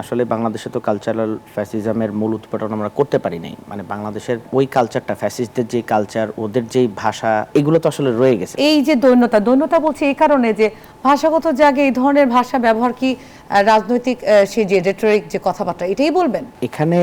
আসলে বাংলাদেশে তো কালচারাল ফ্যাসিজমের মূল উৎপাদন আমরা করতে পারি নাই। মানে বাংলাদেশের ওই কালচারটা, ফ্যাসিস্টদের যে কালচার, ওদের যেই ভাষা, এগুলো তো আসলে রয়ে গেছে। এই যে দৈন্যতা বলছি এই কারণে যে ভাষাগত জায়গায় এই ধরনের ভাষা ব্যবহার কি রাজনৈতিক সেই যে রেটরিক যে কথাবার্তা এটাই বলবেন? এখানে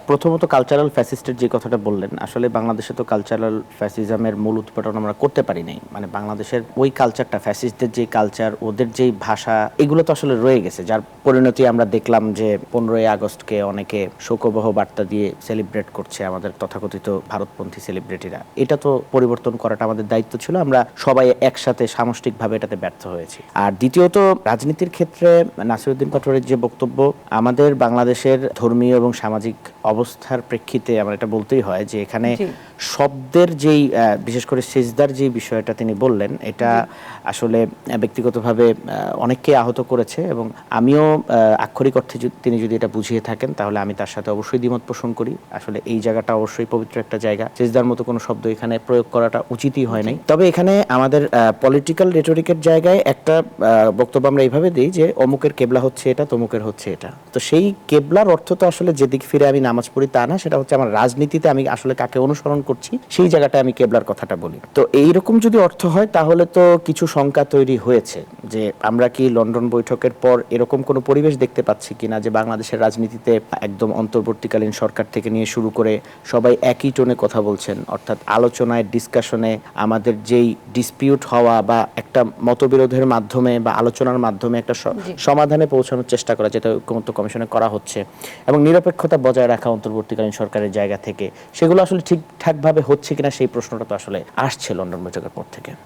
প্রথমত কালচারাল ফ্যাসিস্টের যে কথাটা বললেন, আসলে বাংলাদেশে তো কালচারাল ফ্যাসিজমের মূল উৎপাদন আমরা করতে পারি নাই। মানে বাংলাদেশের ওই কালচারটা, ফ্যাসিস্টদের যে কালচার, ওদের যেই ভাষা, এগুলো তো আসলে রয়ে গেছে। যার পরিণতি আমরা দেখলাম যে 15ই আগস্টকে অনেকে শোকবহ বার্তা দিয়ে সেলিব্রেট করছে, আমাদের তথাকথিত ভারতপন্থী সেলিব্রিটিরা। এটা তো পরিবর্তন করাটা আমাদের দায়িত্ব ছিল। আমরা সবাই একসাথে সামষ্টিকভাবে এটাতে ব্যর্থ হয়েছি। আর দ্বিতীয়ত, রাজনীতির ক্ষেত্রে নাসিরউদ্দিন পাটোয়ারির যে বক্তব্য, আমাদের বাংলাদেশের ধর্মীয় এবং সামাজিক অবস্থার প্রেক্ষিতে আমার এটা বলতেই হয় যে এখানে শব্দের যেই বিশেষ করে সেজদার যে বিষয়টা তিনি বললেন, এটা আসলে ব্যক্তিগতভাবে অনেককে আহত করেছে এবং আমিও আক্ষরিক অর্থে তিনি যদি এটা বুঝিয়ে থাকেন তাহলে আমি তার সাথে অবশ্যই দ্বিমত পোষণ করি। আসলে এই জায়গাটা অবশ্যই পবিত্র একটা জায়গা, সেজদার মতো কোনো শব্দ এখানে প্রয়োগ করাটা উচিতই হয় নাই। তবে এখানে আমাদের পলিটিক্যাল রেটরিকের জায়গায় একটা বক্তব্য আমরা এইভাবে দিই যে অমুকের কেবলা হচ্ছে এটা, তমুকের হচ্ছে এটা। তো সেই কেবলার অর্থ তো আসলে যেদিক ফিরে আমি নামাজ পড়ি তা না, সেটা হচ্ছে আমার রাজনীতিতে আমি আসলে কাকে অনুসরণ করছি সেই জায়গাটায় আমি কেবলার কথাটা বলি। তো এইরকম যদি অর্থ হয় তাহলে তো কিছু শঙ্কা তৈরি হয়েছে যে আমরা কি লন্ডন বৈঠকের পর এরকম কোনো পরিবেশ দেখতে পাচ্ছি কিনা যে বাংলাদেশের রাজনীতিতে একদম অন্তর্বর্তীকালীন সরকার থেকে নিয়ে শুরু করে সবাই একই টোনে কথা বলছেন, অর্থাৎ আলোচনায়, ডিসকাশনে আমাদের যেই ডিসপিউট হওয়া বা একটা মতবিরোধের মাধ্যমে বা আলোচনার মাধ্যমে একটা সমাধানে পৌঁছানোর চেষ্টা করা, যেটা ঐক্যমত্য কমিশনে করা হচ্ছে, এবং নিরপেক্ষতা বজায় রাখা অন্তর্বর্তীকালীন সরকারের জায়গা থেকে, সেগুলো আসলে ঠিকঠাকভাবে হচ্ছে কিনা সেই প্রশ্নটা তো আসলে আসছে লন্ডন বৈঠকের পর থেকে।